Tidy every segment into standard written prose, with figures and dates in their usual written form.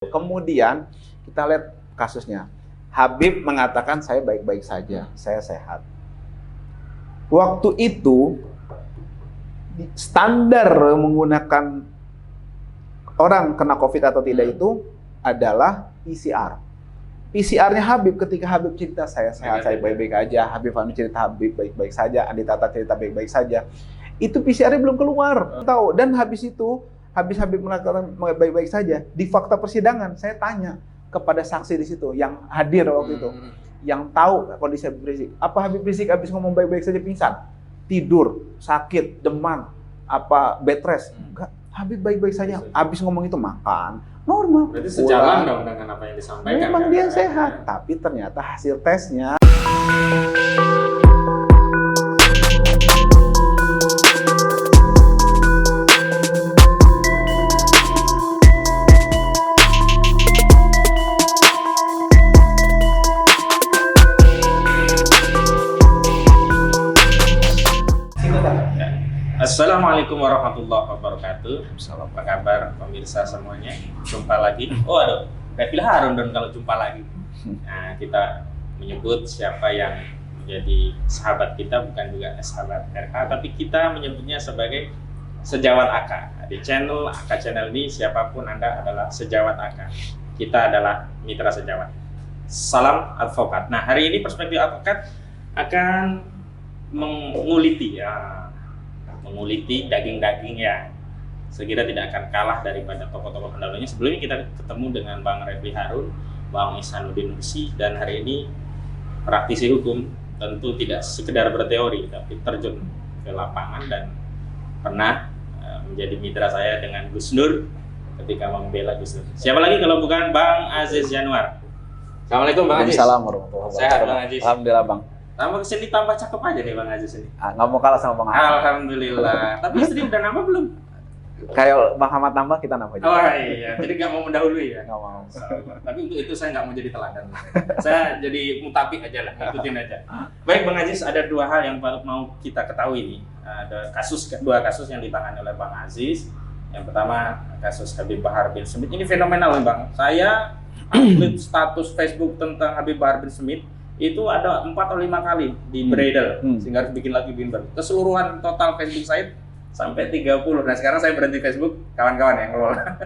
Kemudian kita lihat kasusnya. Habib mengatakan saya baik-baik saja, saya sehat. Waktu itu standar menggunakan orang kena COVID atau tidak itu adalah PCR. PCR-nya Habib ketika Habib cerita saya sehat, saya baik-baik aja. Habib Fahmi cerita Habib baik-baik saja. Andi Tata cerita baik-baik saja. Itu PCR-nya belum keluar. Tahu. Dan habis itu, habis Habib mengatakan baik-baik saja, di fakta persidangan saya tanya kepada saksi di situ yang hadir waktu itu, yang tahu kondisi Habib Rizik. Apa Habib Rizik habis ngomong baik-baik saja pingsan, tidur, sakit, demam, apa bed rest? Enggak, Habib baik-baik saja. Habis ngomong itu makan, normal. Berarti sejalan dong dengan apa yang disampaikan. Memang kan? dia sehat, tapi ternyata hasil tesnya. Assalamualaikum warahmatullahi wabarakatuh. Apa kabar pemirsa semuanya? Jumpa lagi. Oh aduh, kayak pilih Harun dong kalau jumpa lagi. Nah, kita menyebut siapa yang menjadi sahabat kita, bukan juga sahabat RH, tapi kita menyebutnya sebagai sejawat AK. Di channel AK channel ini siapapun Anda adalah sejawat AK. Kita adalah mitra sejawat. Salam advokat. Nah, hari ini perspektif advokat akan menguliti daging-daging yang sekira tidak akan kalah daripada tokoh-tokoh pendahulunya. Sebelumnya kita ketemu dengan Bang Refli Harun, Bang Ihsanuddin Nursi, dan hari ini praktisi hukum, tentu tidak sekedar berteori tapi terjun ke lapangan dan pernah menjadi mitra saya dengan Gus Nur ketika membela Gus Nur. Siapa lagi kalau bukan Bang Aziz Januar. Assalamualaikum Bang Aziz. Assalamualaikum warahmatullahi wabarakatuh. Sehat Bang Aziz. Alhamdulillah Bang. Tambah kesini tambah cakep aja nih Bang Aziz ini. Nggak mau kalah sama Bang Ahmad. Alhamdulillah. Tapi istri udah nambah belum? Kayak Bang Ahmad nambah, kita nambah juga. Oh iya, jadi nggak mau mendahului ya? Nggak mau. Tapi untuk itu saya nggak mau jadi teladan. Saya jadi mutabi aja lah, ikutin aja. Baik Bang Aziz, ada dua hal yang mau kita ketahui nih. Ada dua kasus yang ditangani oleh Bang Aziz. Yang pertama kasus Habib Bahar bin Smith. Ini fenomenal nih Bang. Saya upload status Facebook tentang Habib Bahar bin Smith itu ada 4 atau 5 kali di beredar, sehingga harus bikin baru. Keseluruhan total Facebook saya sampai 30. Nah sekarang saya berhenti Facebook, kawan-kawan yang ngelola.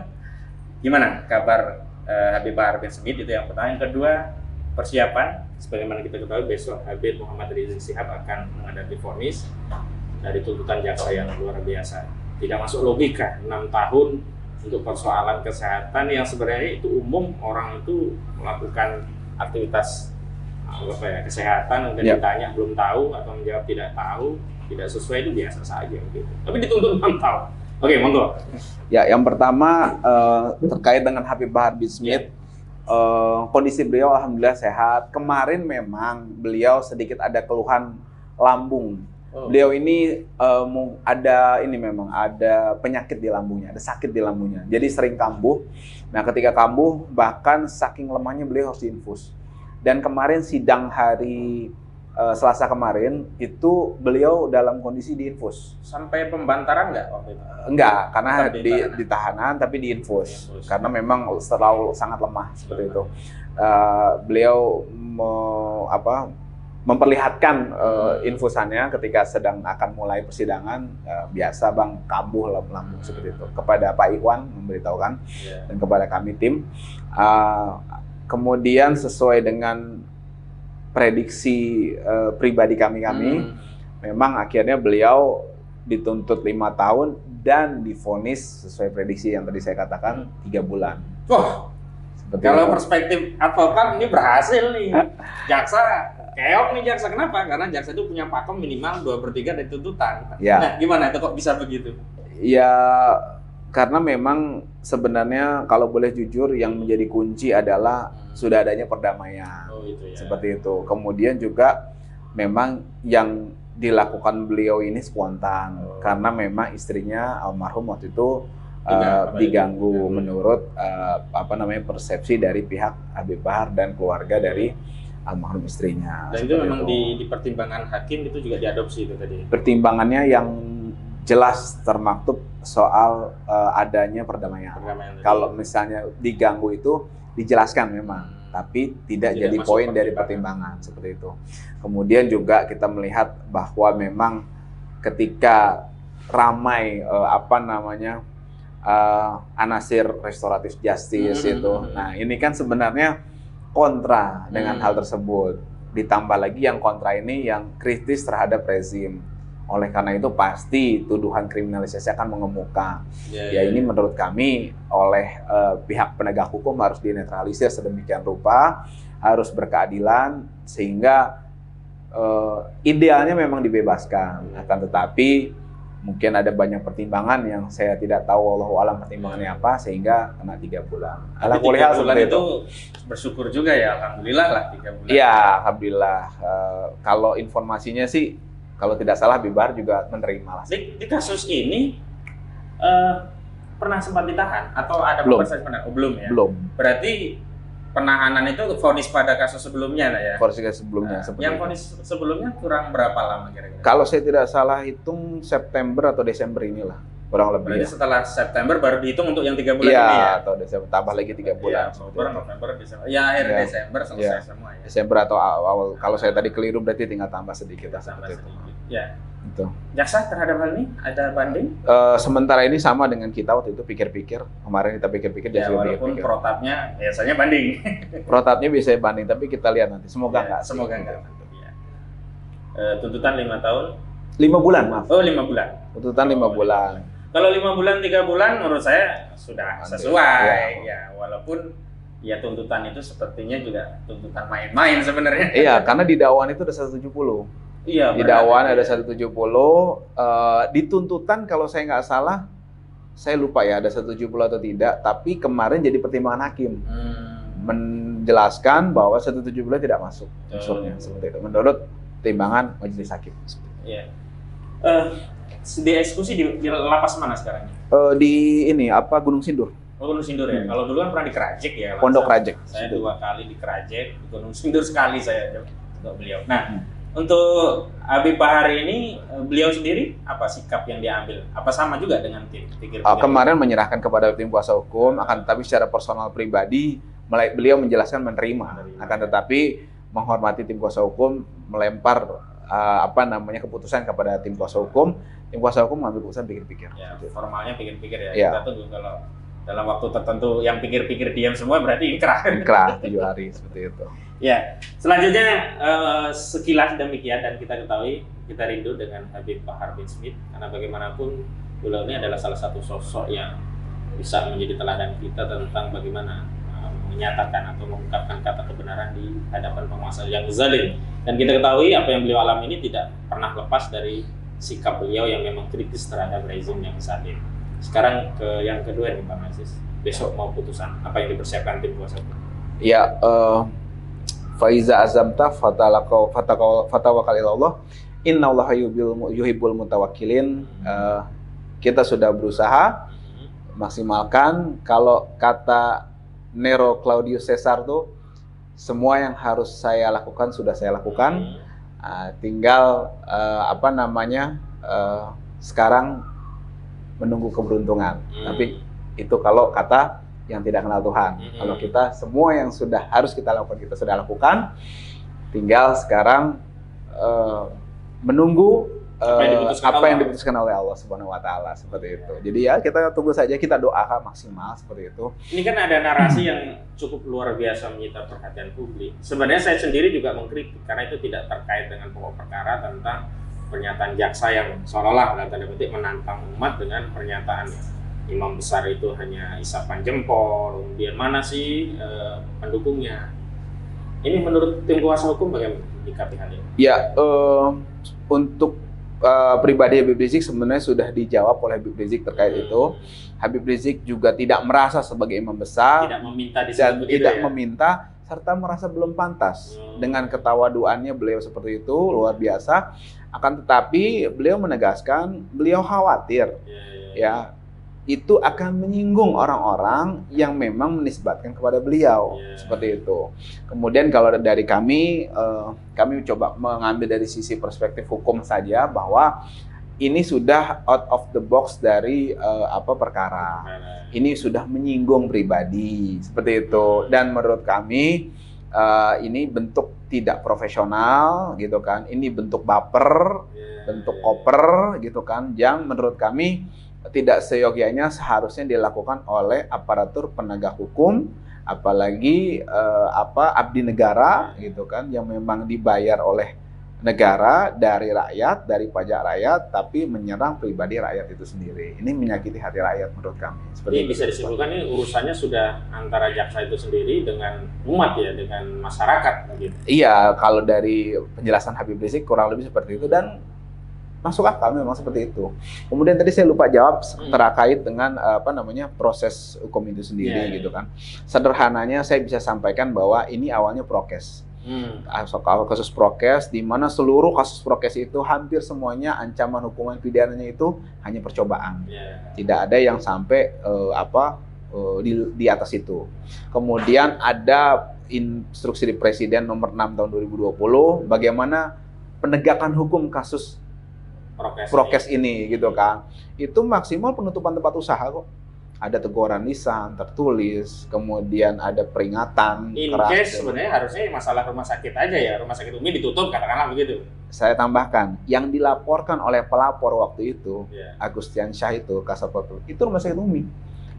Gimana kabar Habib Bahar bin Smith? Itu yang pertama. Yang kedua, persiapan. Sebagaimana kita ketahui besok Habib Muhammad Rizik Syihab akan menghadapi vonis dari tuntutan jaksa yang luar biasa. Tidak masuk logika 6 tahun untuk persoalan kesehatan yang sebenarnya itu umum, orang itu melakukan aktivitas kesehatan, mungkin ditanya belum tahu atau menjawab tidak tahu, tidak sesuai, itu biasa saja gitu. Tapi dituntut 6 tahun. Oke, monggo. Ya, yang pertama terkait dengan Habib Bahar bin Smith, kondisi beliau alhamdulillah sehat. Kemarin memang beliau sedikit ada keluhan lambung. Beliau ini memang ada penyakit di lambungnya, ada sakit di lambungnya. Jadi sering kambuh. Nah, ketika kambuh bahkan saking lemahnya beliau harus diinfus. Dan kemarin sidang hari Selasa kemarin itu beliau dalam kondisi diinfus. Sampai pembantaran nggak waktu itu? Enggak, karena di tahanan tapi diinfus. Karena memang terlalu sangat lemah seperti itu. Beliau memperlihatkan infusannya ketika sedang akan mulai persidangan, biasa Bang, kambuh lambung seperti itu. Kepada Pak Iwan memberitahukan dan kepada kami tim. Kemudian sesuai dengan prediksi pribadi kami, memang akhirnya beliau dituntut 5 tahun dan divonis sesuai prediksi yang tadi saya katakan 3 bulan. Wah, kalau perspektif advokat ini berhasil nih. Jaksa keok nih jaksa, kenapa? Karena jaksa itu punya pakem minimal 2/3 dari tuntutan. Ya. Nah, gimana itu kok bisa begitu? Ya, karena memang sebenarnya kalau boleh jujur yang menjadi kunci adalah sudah adanya perdamaian. Itu ya. Seperti itu. Kemudian juga memang yang dilakukan beliau ini spontan karena memang istrinya almarhum waktu itu diganggu menurut persepsi dari pihak Habib Bahar dan keluarga dari almarhum istrinya. Dan itu memang di pertimbangan hakim itu juga diadopsi itu tadi. Pertimbangannya yang jelas termaktub soal adanya perdamaian. Kalau misalnya diganggu itu dijelaskan memang, tapi tidak jadi poin dari pertimbangan seperti itu. Kemudian juga kita melihat bahwa memang ketika ramai anasir restoratif justice itu, nah ini kan sebenarnya kontra dengan hal tersebut. Ditambah lagi yang kontra ini yang kritis terhadap rezim. Oleh karena itu pasti tuduhan kriminalisasi akan mengemuka. Ya ini menurut kami oleh pihak penegak hukum harus dinetralisir sedemikian rupa, harus berkeadilan sehingga idealnya memang dibebaskan. Akan tetapi mungkin ada banyak pertimbangan yang saya tidak tahu wallahu alam pertimbangannya apa sehingga kena 3 bulan. Tapi 3 bulan itu bersyukur juga ya, alhamdulillah lah 3 bulan. Iya, alhamdulillah. Kalau informasinya sih kalau tidak salah Bibar juga menerima lah. Di kasus ini pernah sempat ditahan atau ada belum. Oh, belum ya? Belum. Berarti penahanan itu vonis pada kasus sebelumnya lah ya? Vonis sebelumnya. Yang vonis sebelumnya kurang berapa lama kira-kira? Kalau saya tidak salah hitung September atau Desember inilah. Kurang lebih. Berarti setelah September baru dihitung untuk yang 3 bulan ini ya? Atau Desember, tambah lagi 3 bulan. Oktober, November, Desember. Ya akhir Desember selesai semua ya? Desember atau awal. Kalau saya tadi keliru berarti tinggal tambah sedikit. Tambah sedikit. Ya. Itu. Jaksa terhadap hal ini ada banding? Sementara ini sama dengan kita waktu itu pikir-pikir. Kemarin kita pikir-pikir ya, walaupun protapnya biasanya banding. Protapnya biasanya banding, tapi kita lihat nanti. Semoga enggak. Semoga enggak. Ya. Tuntutan 5 tahun? 5 bulan, maaf. Oh, 5 bulan. Tuntutan 5 bulan. Kalau 5 bulan, 3 bulan menurut saya sudah sesuai. Ya, walaupun ya tuntutan itu sepertinya juga tuntutan main-main sebenarnya. Iya, karena di dakwaan itu ada 170. Iya, di dakwaan ada 170. Di tuntutan kalau saya nggak salah, saya lupa ya ada 170 atau tidak. Tapi kemarin jadi pertimbangan hakim menjelaskan bahwa 170 tidak masuk unsurnya seperti itu. Menurut timbangan majelis hakim. Iya. Di eksekusi di lapas mana sekarang? Di Gunung Sindur. Oh, Gunung Sindur ya. Kalau dulu kan pernah di Kerajek ya. Pondok Kerajek. Saya 2 kali di Kerajek, di Gunung Sindur sekali saya untuk beliau. Nah, untuk Habib Bahar ini, beliau sendiri apa sikap yang diambil? Apa sama juga dengan tim? Kemarin menyerahkan kepada tim kuasa hukum, akan tetapi secara personal pribadi beliau menjelaskan menerima. Akan tetapi menghormati tim kuasa hukum, melempar keputusan kepada tim kuasa hukum. Tim kuasa hukum mengambil keputusan pikir-pikir. Ya, formalnya pikir-pikir ya. Kita tunggu kalau dalam waktu tertentu yang pikir-pikir diam semua berarti inkrah. Inkrah 7 hari seperti itu. Ya, selanjutnya sekilas demikian dan kita ketahui kita rindu dengan Habib Bahar bin Smith karena bagaimanapun beliau ini adalah salah satu sosok yang bisa menjadi teladan kita tentang bagaimana menyatakan atau mengungkapkan kata kebenaran di hadapan penguasa yang zalim. Dan kita ketahui apa yang beliau alami ini tidak pernah lepas dari sikap beliau yang memang kritis terhadap rezim yang saat ini. Sekarang ke yang kedua nih Bang Aziz, besok mau putusan apa yang dipersiapkan tim kuasa hukum? Ya, Faiza azamta fatawakal ilallah innallaha yuhibbul mutawakkilin. Kita sudah berusaha maksimalkan. Kalau kata Nero Claudius Caesar tuh semua yang harus saya lakukan sudah saya lakukan. Tinggal sekarang menunggu keberuntungan. Tapi itu kalau kata yang tidak kenal Tuhan. Kalau kita semua yang sudah harus kita lakukan kita sudah lakukan, tinggal sekarang menunggu apa yang diputuskan oleh Allah Subhanahu Wa Taala seperti itu. Jadi ya kita tunggu saja, kita doakan maksimal seperti itu. Ini kan ada narasi yang cukup luar biasa menyita perhatian publik. Sebenarnya saya sendiri juga mengkritik karena itu tidak terkait dengan pokok perkara tentang pernyataan jaksa yang seolah-olah dalam tanda petik menantang umat dengan pernyataan imam besar itu hanya isapan jempol, kemudian mana sih pendukungnya? Ini menurut tim kuasa hukum bagaimana menyikapi hal ini? Ya, untuk pribadi Habib Rizik sebenarnya sudah dijawab oleh Habib Rizik terkait itu. Habib Rizik juga tidak merasa sebagai imam besar, tidak meminta dan tidak meminta serta merasa belum pantas dengan ketawaduannya beliau seperti itu luar biasa. Akan tetapi beliau menegaskan beliau khawatir ya itu akan menyinggung orang-orang yang memang menisbatkan kepada beliau seperti itu. Kemudian kalau dari kami coba mengambil dari sisi perspektif hukum saja bahwa ini sudah out of the box dari perkara. Ini sudah menyinggung pribadi seperti itu. Dan menurut kami ini bentuk tidak profesional gitu kan. Ini bentuk baper, bentuk koper gitu kan. Yang menurut kami tidak seyogyanya seharusnya dilakukan oleh aparatur penegak hukum, apalagi abdi negara gitu kan, yang memang dibayar oleh negara dari rakyat, dari pajak rakyat, tapi menyerang pribadi rakyat itu sendiri. Ini menyakiti hati rakyat menurut kami. Jadi bisa disimpulkan ini urusannya sudah antara jaksa itu sendiri dengan umat ya, dengan masyarakat gitu. Iya, kalau dari penjelasan Habib Rizik kurang lebih seperti itu, dan masuk akal memang seperti itu. Kemudian tadi saya lupa jawab terkait dengan proses hukum itu sendiri gitu kan. Sederhananya saya bisa sampaikan bahwa ini awalnya prokes. Kasus prokes, di mana seluruh kasus prokes itu hampir semuanya ancaman hukuman pidananya itu hanya percobaan. Tidak ada yang sampai di atas itu. Kemudian ada instruksi di Presiden nomor 6 tahun 2020 bagaimana penegakan hukum kasus prokes ini gitu kan. Itu maksimal penutupan tempat usaha kok. Ada teguran lisan tertulis, kemudian ada peringatan keras. Sebenarnya harusnya masalah rumah sakit aja ya, rumah sakit Umi ditutup katakanlah begitu. Saya tambahkan, yang dilaporkan oleh pelapor waktu itu, Agustian Syah itu, Kasatpol itu rumah sakit Umi.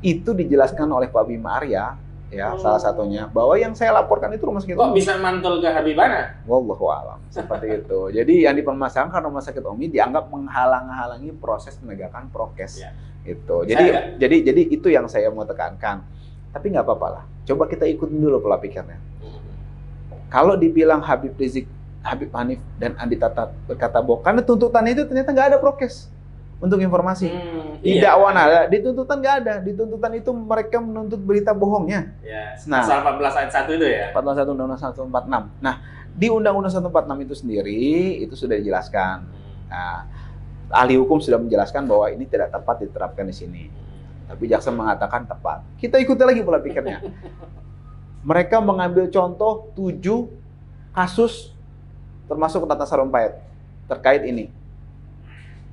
Itu dijelaskan oleh Pak Bima Arya, ya salah satunya, bahwa yang saya laporkan itu rumah sakit Umi. Kok bisa mantul ke Habibana? Wallahu a'lam, seperti itu. Jadi yang dipermasalahkan rumah sakit Umi dianggap menghalang-halangi proses penegakan prokes. Itu. Jadi itu yang saya mau tekankan. Tapi nggak apa-apa lah. Coba kita ikutin dulu pola pikirnya. Kalau dibilang Habib Rizik, Habib Hanif dan Andi Tatat berkata bohong, karena tuntutannya itu ternyata nggak ada prokes. Untuk informasi, di dakwaan ada, di tuntutan nggak ada. Di tuntutan itu mereka menuntut berita bohongnya. Pasal 14 ayat 1 itu ya. 14 Undang-Undang 146. Nah, di Undang-Undang 146 itu sendiri itu sudah dijelaskan. Nah, ahli hukum sudah menjelaskan bahwa ini tidak tepat diterapkan di sini. Tapi jaksa mengatakan tepat. Kita ikuti lagi pola pikirnya. Mereka mengambil contoh 7 kasus termasuk Ratna Sarumpait terkait ini.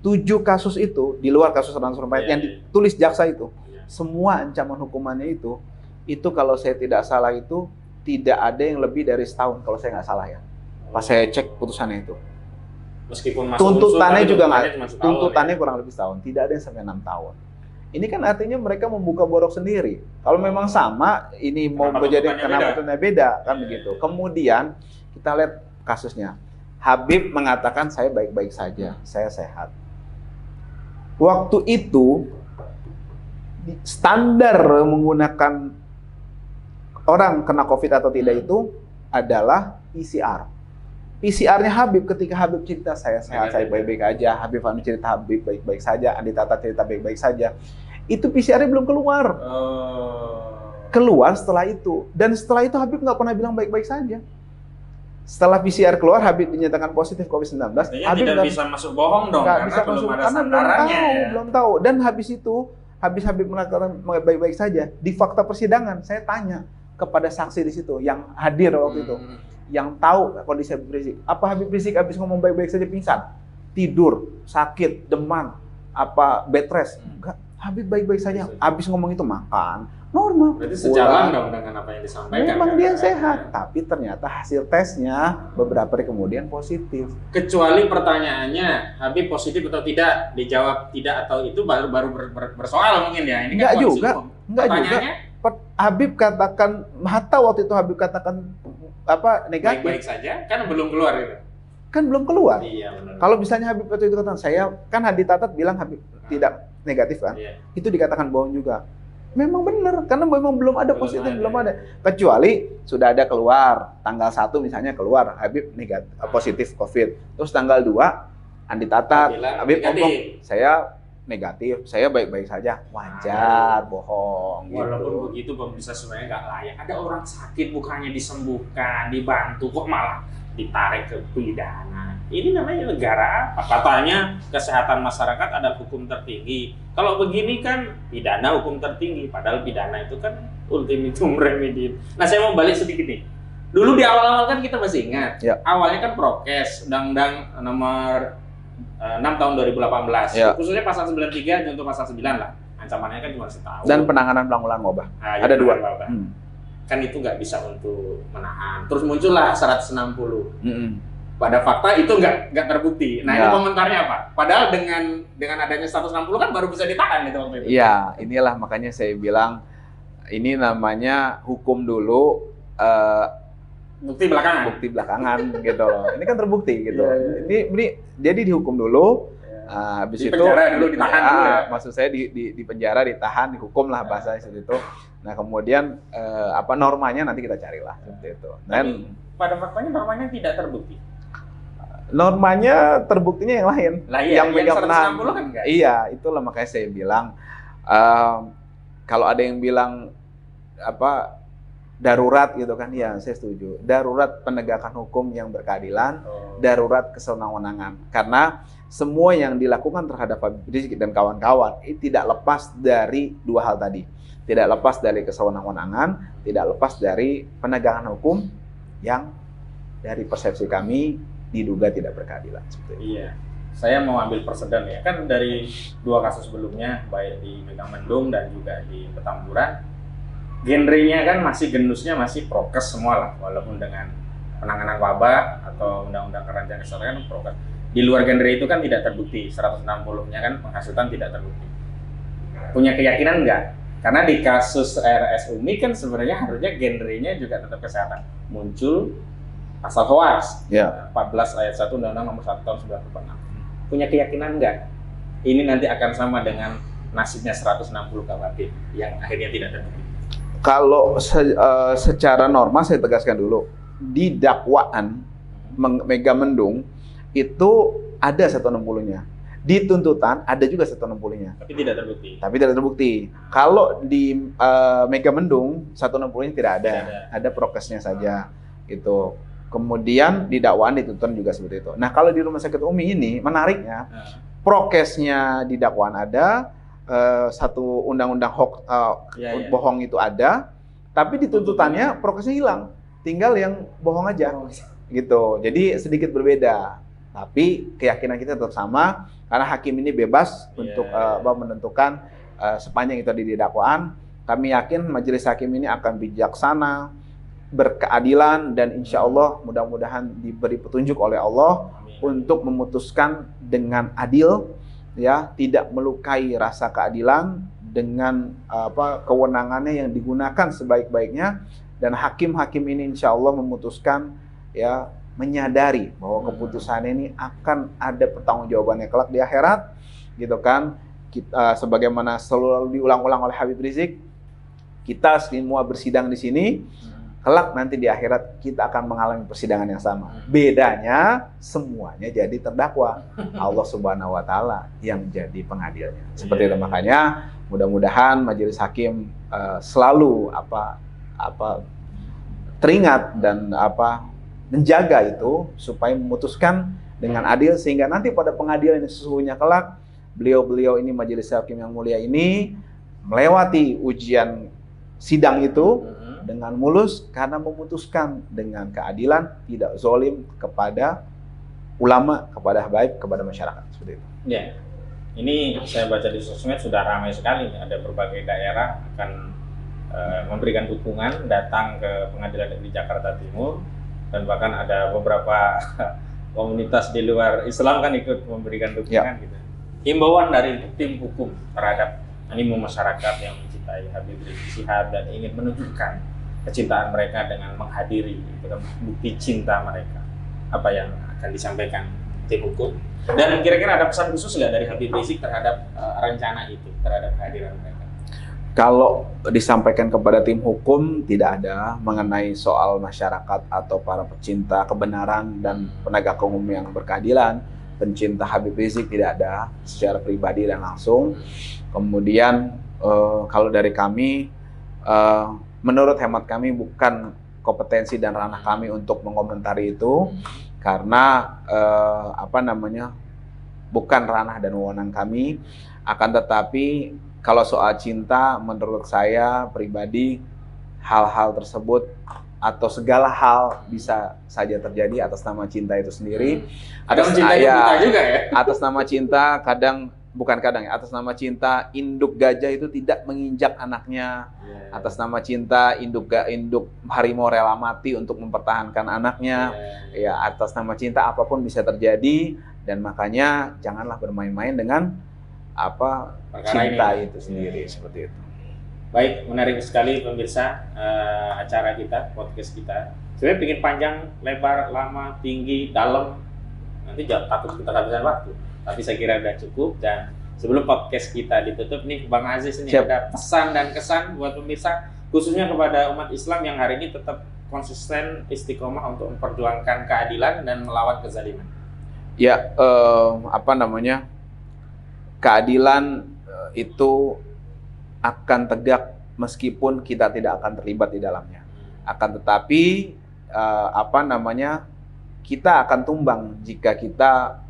7 kasus itu di luar kasus Ratna Sarumpait yang ditulis jaksa itu. Semua ancaman hukumannya itu kalau saya tidak salah itu tidak ada yang lebih dari setahun kalau saya nggak salah ya. Pas saya cek putusannya itu. Meskipun tuntutannya juga nggak, tuntutannya kurang lebih setahun, tidak ada yang sampai 6 tahun. Ini kan artinya mereka membuka borok sendiri. Kalau memang sama, ini mau menjadi kenapa tuntutannya beda kan begitu. Kemudian kita lihat kasusnya, Habib mengatakan saya baik-baik saja, saya sehat. Waktu itu standar menggunakan orang kena COVID atau tidak itu adalah PCR. PCR-nya Habib ketika Habib cerita saya sehat, saya baik-baik aja. Habib Hanif cerita Habib baik-baik saja. Andi Tatat cerita baik-baik saja. Itu PCR-nya belum keluar. Keluar setelah itu. Dan setelah itu Habib nggak pernah bilang baik-baik saja. Setelah PCR keluar, Habib dinyatakan positif COVID-19. Habib tidak bisa masuk bohong dong, karena belum ada sandarannya. Belum tahu. Dan habis itu, habis Habib mengatakan baik-baik saja, di fakta persidangan saya tanya kepada saksi di situ yang hadir waktu itu. Yang tahu kondisi Habib Rizik. Apa Habib Rizik habis ngomong baik-baik saja pingsan? Tidur, sakit, demam, bed rest? Enggak, Habib baik-baik saja. Habis ngomong itu makan, normal. Berarti sejalan dong dengan apa yang disampaikan. Memang dia sehat, tapi ternyata hasil tesnya beberapa hari kemudian positif. Kecuali pertanyaannya, Habib positif atau tidak, dijawab tidak atau itu baru bersoal mungkin ya. Ini enggak kan juga, enggak juga. Habib katakan, Hatta waktu itu Habib katakan negatif. Baik-baik saja, kan belum keluar gitu. Kan belum keluar. Iya, benar. Kalau misalnya Habib waktu itu katakan, saya kan Andi Tatat bilang Habib tidak negatif kan? Iya. Itu dikatakan bohong juga. Memang benar, karena memang belum ada positif, belum ada. Kecuali sudah ada keluar, tanggal 1 misalnya keluar, Habib negatif, positif COVID. Terus tanggal 2, Andi Tatat, Habib ngomong, saya negatif, saya baik-baik saja, wajar, bohong. Walaupun begitu pemirsa sebenarnya nggak layak. Ada orang sakit bukannya disembuhkan, dibantu, kok malah ditarik ke pidana. Ini namanya negara apa? Katanya kesehatan masyarakat ada hukum tertinggi. Kalau begini kan pidana hukum tertinggi, padahal pidana itu kan ultimatum remedium. Nah, saya mau balik sedikit nih. Dulu di awal-awal kan kita masih ingat, awalnya kan prokes, Undang-Undang nomor 6 tahun 2018. Ya. Khususnya pasal 93 contoh pasal 9 lah. Ancamannya kan cuma setahun. Dan penanganan pelanggaran wabah. Nah, Ada yang 2. wabah. Kan itu nggak bisa untuk menahan. Terus muncullah 160. Pada fakta itu nggak terbukti. Nah, Ya. ini komentarnya apa? Padahal dengan adanya 160 kan baru bisa ditahan itu waktu itu. Iya, inilah makanya saya bilang ini namanya hukum dulu, Bukti belakangan. bukti belakangan gitu loh. Ini kan terbukti gitu. Iya, iya. Ini jadi dihukum dulu, habis Di itu penjara dulu, ditahan dulu ya. maksud saya di penjara, ditahan, dihukum lah bahasa seperti itu. Nah kemudian apa normanya nanti kita carilah seperti itu. Dan Tapi pada faktanya normanya tidak terbukti. normanya terbuktinya yang lain. Lah iya, yang megang 160 kan enggak? Iya, itulah makanya saya bilang kalau ada yang bilang apa darurat gitu kan, ya saya setuju. Darurat penegakan hukum yang berkeadilan, darurat kesewenang-wenangan. Karena semua yang dilakukan terhadap Habib Rizik dan kawan-kawan itu tidak lepas dari 2 hal tadi. Tidak lepas dari kesewenang-wenangan, tidak lepas dari penegakan hukum yang dari persepsi kami diduga tidak berkeadilan. Seperti itu. Iya. Saya mau ambil perseden ya. Kan dari 2 kasus sebelumnya, baik di Megamendung dan juga di Petamburan, genrenya kan genusnya masih prokes semua lah, walaupun dengan penanganan wabah atau undang-undang karantina kesehatan kan prokes. Di luar genre itu kan tidak terbukti, 160-nya kan penghasutan tidak terbukti. Punya keyakinan enggak? Karena di kasus RS Umi kan sebenarnya harusnya genrenya juga tetap kesehatan. Muncul pasal hoaks, Ya. 14 ayat 1 Undang-Undang Nomor 1 Tahun 1996. Punya keyakinan enggak? Ini nanti akan sama dengan nasibnya 160 KUHP yang akhirnya tidak terbukti. Kalau secara norma saya tegaskan dulu, di dakwaan Megamendung itu ada 160-nya. Di tuntutan ada juga 160-nya. Tapi tidak terbukti. Tapi tidak terbukti. Kalau di Megamendung 160-nya tidak ada. Tidak ada. Ada prokesnya saja gitu. Kemudian di dakwaan di tuntutan juga seperti itu. Nah, kalau di Rumah Sakit Umi ini menariknya prokesnya di dakwaan ada, satu undang-undang bohong itu ada, tapi di tuntutannya prokesnya hilang, tinggal yang bohong aja, gitu. Jadi sedikit berbeda, tapi keyakinan kita tetap sama karena hakim ini bebas untuk menentukan sepanjang itu di dakwaan. Kami yakin majelis hakim ini akan bijaksana, berkeadilan, dan insya Allah mudah-mudahan diberi petunjuk oleh Allah untuk memutuskan dengan adil, ya, tidak melukai rasa keadilan dengan kewenangannya yang digunakan sebaik-baiknya, dan hakim-hakim ini insya Allah memutuskan, ya, menyadari bahwa keputusan ini akan ada pertanggungjawabannya kelak di akhirat, gitu kan. Kita sebagaimana selalu diulang-ulang oleh Habib Rizik, kita semua bersidang di sini. Kelak nanti di akhirat kita akan mengalami persidangan yang sama. Bedanya semuanya jadi terdakwa. Allah Subhanahu wa taala yang jadi pengadilnya. Seperti itu, makanya mudah-mudahan majelis hakim selalu teringat dan menjaga itu supaya memutuskan dengan adil, sehingga nanti pada pengadilan yang sesungguhnya kelak beliau-beliau ini, majelis hakim yang mulia ini, melewati ujian sidang itu dengan mulus karena memutuskan dengan keadilan, tidak zolim kepada ulama, kepada habaib, kepada masyarakat, seperti itu. Ya, ini saya baca di sosmed sudah ramai sekali. Ada berbagai daerah akan memberikan dukungan datang ke Pengadilan Negeri Jakarta Timur, dan bahkan ada beberapa komunitas di luar Islam kan ikut memberikan dukungan. Gitu. Himbauan dari tim hukum terhadap animo masyarakat yang mencintai Habib Rizik Syihab dan ingin menunjukkan kecintaan mereka dengan menghadiri bukti cinta mereka, apa yang akan disampaikan tim hukum? Dan kira-kira ada pesan khusus nggak dari Habib Rizik terhadap rencana itu, terhadap kehadiran mereka? Kalau disampaikan kepada tim hukum, tidak ada mengenai soal masyarakat atau para pecinta kebenaran dan penegak hukum yang berkeadilan. Pencinta Habib Rizik tidak ada secara pribadi dan langsung. Kemudian kalau dari kami, menurut hemat kami bukan kompetensi dan ranah kami untuk mengomentari itu, karena bukan ranah dan wewenang kami. Akan tetapi kalau soal cinta, menurut saya pribadi hal-hal tersebut atau segala hal bisa saja terjadi atas nama cinta itu sendiri. Atas cinta buta juga ya. Atas nama cinta atas nama cinta induk gajah itu tidak menginjak anaknya. Atas nama cinta induk harimau rela mati untuk mempertahankan anaknya. Ya, atas nama cinta apapun bisa terjadi, dan makanya janganlah bermain-main dengan cinta itu sendiri, seperti itu. Baik, menarik sekali pemirsa acara kita, podcast kita. Sebenarnya bikin panjang, lebar, lama, tinggi, dalam. Nanti takut kita kehabisan waktu. Tapi saya kira sudah cukup. Dan sebelum podcast kita ditutup nih, Bang Aziz ini ada pesan dan kesan buat pemirsa, khususnya kepada umat Islam yang hari ini tetap konsisten istiqomah untuk memperjuangkan keadilan dan melawan kezaliman. Ya, keadilan itu akan tegak meskipun kita tidak akan terlibat di dalamnya. Akan tetapi kita akan tumbang jika kita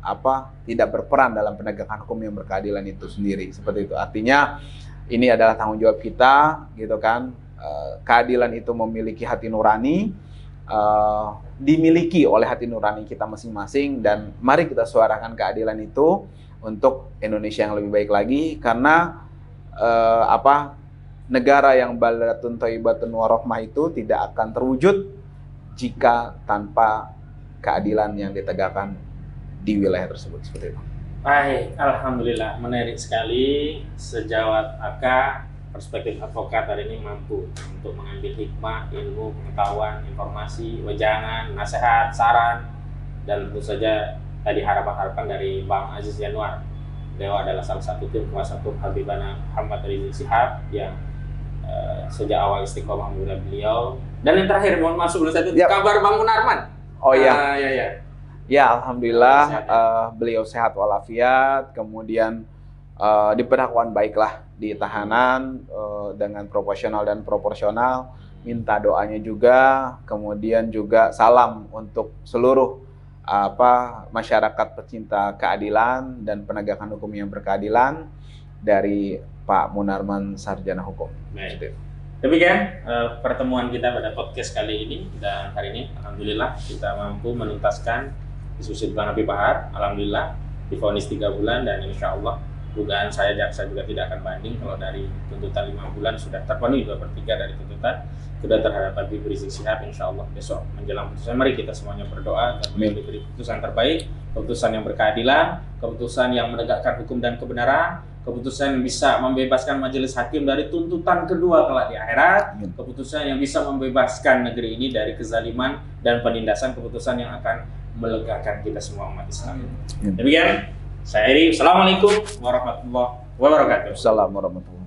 tidak berperan dalam penegakan hukum yang berkeadilan itu sendiri. Seperti itu. Artinya ini adalah tanggung jawab kita, gitu kan. Keadilan itu memiliki hati nurani, dimiliki oleh hati nurani kita masing-masing, dan mari kita suarakan keadilan itu untuk Indonesia yang lebih baik lagi, karena negara yang baldatun thayyibatun warahmah itu tidak akan terwujud jika tanpa keadilan yang ditegakkan di wilayah tersebut, seperti itu. Baik, alhamdulillah, menarik sekali. Sejawat Aka, perspektif advokat hari ini mampu untuk mengambil hikmah, ilmu, pengetahuan, informasi, wejangan, nasihat, saran, dan tentu saja tadi harapan-harapan dari Bang Aziz Yanuar. Beliau adalah salah satu tim kuasa hukum Habibana Muhammad Rizik Syihab yang sejak awal istiqomah membela beliau. Dan yang terakhir, mohon maaf sebelum saya tutup, kabar Bang Munarman. Oh iya. Ya, alhamdulillah sehat, beliau sehat walafiat, kemudian diperlakukan baiklah di tahanan dengan profesional dan proporsional. Minta doanya juga, kemudian juga salam untuk seluruh masyarakat pecinta keadilan dan penegakan hukum yang berkeadilan dari Pak Munarman Sarjana Hukum. Baik. Demikian pertemuan kita pada podcast kali ini, dan hari ini alhamdulillah kita mampu menuntaskan diskusi Bang Habib Bahar. Alhamdulillah divonis 3 bulan, dan insya Allah dugaan saya jaksa juga tidak akan banding kalau dari tuntutan 5 bulan sudah terpenuhi 2/3 dari tuntutan kedua terhadap Habib Rizik Syihab. Insya Allah besok menjelang putusan, mari kita semuanya berdoa agar beliau diberi keputusan terbaik, keputusan yang berkeadilan, keputusan yang menegakkan hukum dan kebenaran, keputusan yang bisa membebaskan majelis hakim dari tuntutan kedua kelak di akhirat, keputusan yang bisa membebaskan negeri ini dari kezaliman dan penindasan, keputusan yang akan melegakan kita semua umat Islam. Demikian saya Eri. Assalamualaikum warahmatullahi wabarakatuh. Assalamualaikum warahmatullahi wabarakatuh.